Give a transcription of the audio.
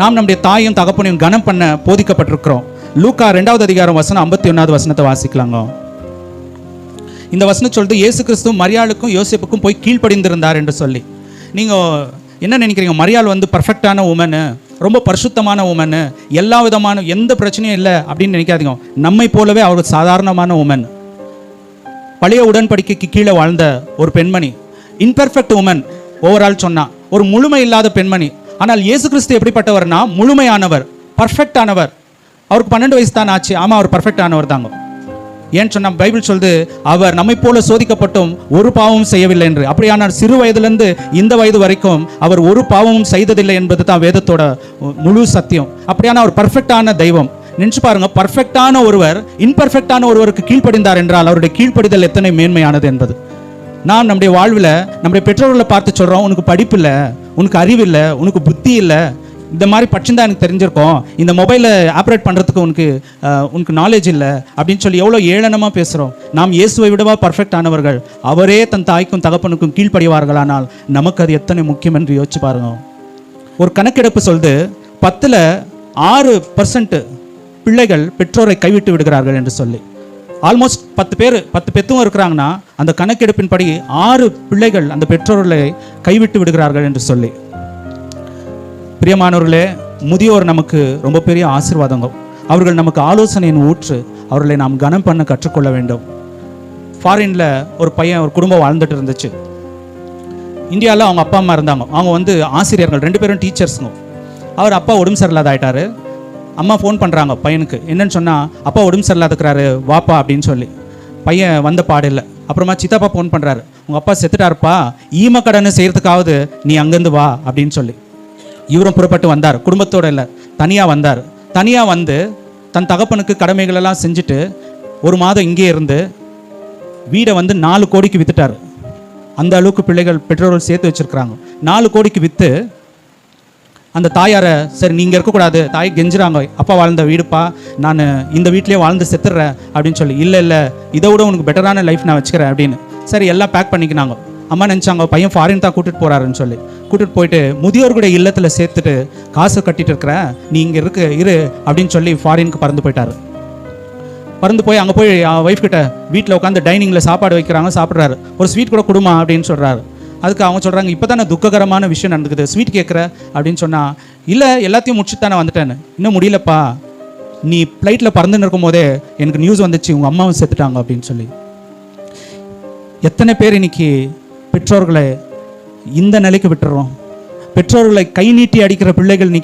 நாம் நம்முடைய தாயும் தகப்பனையும் கனம் பண்ண போதிக்கப்பட்டிருக்கிறோம். லூக்கா 2வது அதிகாரம் வசனம் 51வது வசனத்தை வாசிக்கலாங்க. இந்த வசனம் சொல்லிட்டு இயேசு கிறிஸ்து மரியாளுக்கும் யோசேப்புக்கும் போய் கீழ்ப்படிந்திருந்தார் என்று சொல்லி. நீங்கள் என்ன நினைக்கிறீங்க? மரியாள் வந்து பர்ஃபெக்டான உமனு, ரொம்ப பரிசுத்தமான உமனு, எல்லா விதமான எந்த பிரச்சனையும் இல்லை அப்படின்னு நினைக்காதீங்க. நம்மை போலவே அவர் சாதாரணமான உமன், பழைய உடன்படிக்கைக்கு கீழே வாழ்ந்த ஒரு பெண்மணி, இன்பெர்ஃபெக்ட் உமன் ஓவரால் சொன்னா, ஒரு முழுமை இல்லாத பெண்மணி. ஆனால் இயேசு கிறிஸ்து எப்படிப்பட்டவர்னா முழுமையானவர், பர்ஃபெக்ட் ஆனவர். அவருக்கு 12 வயசு தான் ஆச்சு. ஆமாம், அவர் பர்ஃபெக்ட் ஆனவர் தாங்க. ஏன்னு சொன்னால் பைபிள் சொல்லுது, அவர் நம்மை போல சோதிக்கப்பட்டும் ஒரு பாவமும் செய்யவில்லை என்று. அப்படியான சிறு வயதிலிருந்து இந்த வயது வரைக்கும் அவர் ஒரு பாவமும் செய்ததில்லை என்பது தான் வேதத்தோட முழு சத்தியம். அப்படியான அவர் பர்ஃபெக்டான தெய்வம். நினைச்சு பாருங்க, பர்ஃபெக்டான ஒருவர் இன்பர்ஃபெக்டான ஒருவருக்கு கீழ்ப்படிந்தார் என்றால் அவருடைய கீழ்ப்படிதல் எத்தனை மேன்மையானது என்பது. நாம் நம்முடைய வாழ்வில் நம்முடைய பெற்றோர்களை பார்த்து சொல்கிறோம், உனக்கு படிப்பு இல்லை, உனக்கு அறிவு இல்லை, உனக்கு புத்தி இல்லை, இந்த மாதிரி படிச்சுதான் எனக்கு தெரிஞ்சிருக்கோம், இந்த மொபைலை ஆப்ரேட் பண்ணுறதுக்கு உனக்கு நாலேஜ் இல்லை அப்படின்னு சொல்லி எவ்வளோ ஏளனமாக பேசுகிறோம். நாம் இயேசுவை விடவா பர்ஃபெக்ட் ஆனவர்கள்? அவரே தன் தாய்க்கும் தகப்பனுக்கும் கீழ்ப்படிவார்களானால் நமக்கு அது எத்தனை முக்கியம் என்று யோசிச்சு பாருங்க. ஒரு கணக்கெடுப்பு சொல்லுது, 10ல் 6% பிள்ளைகள் பெற்றோரை கைவிட்டு விடுகிறார்கள் என்று சொல்லி. ஆல்மோஸ்ட் 10 பெத்தும் இருக்கிறாங்கன்னா அந்த கணக்கெடுப்பின்படி 6 பிள்ளைகள் அந்த பெற்றோர்களை கைவிட்டு விடுகிறார்கள் என்று சொல்லி. பிரியமானவர்களே, முதியோர் நமக்கு ரொம்ப பெரிய ஆசீர்வாதங்கள். அவர்கள் நமக்கு ஆலோசனையின் ஊற்று. அவர்களை நாம் கனம் பண்ண கற்றுக்கொள்ள வேண்டும். ஃபாரினில் ஒரு குடும்பம் வாழ்ந்துட்டு இருந்துச்சு. இந்தியாவில் அவங்க அப்பா அம்மா இருந்தாங்க. அவங்க வந்து ஆசிரியர்கள், 2 பேரும் டீச்சர்ஸுங்க. அவர் அப்பா உடம்பு சரியில்லாத ஆயிட்டாரு. அம்மா ஃபோன் பண்ணுறாங்க பையனுக்கு. என்னன்னு சொன்னால், அப்பா உடம்பு சரியில்லாதுக்கிறாரு, வாப்பா அப்படின்னு சொல்லி. பையன் வந்த பாடில்லை. அப்புறமா சித்தப்பா ஃபோன் பண்ணுறாரு, உங்கள் அப்பா செத்துட்டாருப்பா, ஈம கடனை செய்கிறதுக்காவது நீ அங்கேருந்து வா அப்படின்னு சொல்லி. இவரும் புறப்பட்டு வந்தார். குடும்பத்தோடு இல்லை, தனியாக வந்தார். தனியாக வந்து தன் தகப்பனுக்கு கடமைகளெல்லாம் செஞ்சுட்டு 1 மாதம் இங்கே இருந்து வீடை வந்து 4 கோடிக்கு விற்றுட்டார். அந்த அளவுக்கு பிள்ளைகள் பெற்றோர்கள் சேர்த்து வச்சுருக்குறாங்க. 4 கோடிக்கு விற்று அந்த தாயாரை, சரி நீங்கள் இருக்கக்கூடாது, தாய் கெஞ்சுறாங்க, அப்பா வாழ்ந்த வீடுப்பா, நான் இந்த வீட்லேயே வாழ்ந்து செத்துடுறேன் அப்படின்னு சொல்லி. இல்லை, இதை விட உனக்கு பெட்டரான லைஃப் நான் வச்சுக்கிறேன் அப்படின்னு. சரி, எல்லாம் பேக் பண்ணிக்கினாங்க. அம்மா நினச்சாங்க பையன் ஃபாரின் தான் கூட்டிகிட்டு போகிறாருன்னு சொல்லி. கூட்டிகிட்டு போயிட்டு முதியோர்களுடைய இல்லத்தில் சேர்த்துட்டு காசு கட்டிட்டு இருக்கிறேன், நீ இங்கே இரு அப்படின்னு சொல்லி ஃபாரினுக்கு பறந்து போயிட்டார். பறந்து போய் அங்கே போய் ஒய்ஃப் கிட்ட வீட்டில் உட்காந்து டைனிங்கில் சாப்பாடு வைக்கிறாங்க, சாப்பிட்றாரு. ஒரு ஸ்வீட் கூட கொடுமா அப்படின்னு சொல்கிறாரு. அதுக்கு அவங்க சொல்கிறாங்க, இப்போ தானே துக்ககரமான விஷயம் நடந்துக்குது, ஸ்வீட் கேட்குற அப்படின்னு சொன்னால், இல்லை எல்லாத்தையும் முடிச்சுட்டு தானே வந்துட்டேன்னு. இன்னும் முடியலப்பா, நீ ஃப்ளைட்டில் பறந்துன்னு இருக்கும் போதே எனக்கு நியூஸ் வந்துச்சு, உங்கள் அம்மாவும் செத்துட்டாங்க அப்படின்னு சொல்லி. எத்தனை பேர் இன்னைக்கு பெற்றோர்களை இந்த நிலைக்கு விட்டுறோம்? பெற்றோர்களை கை நீட்டி அடிக்கிற பிள்ளைகள்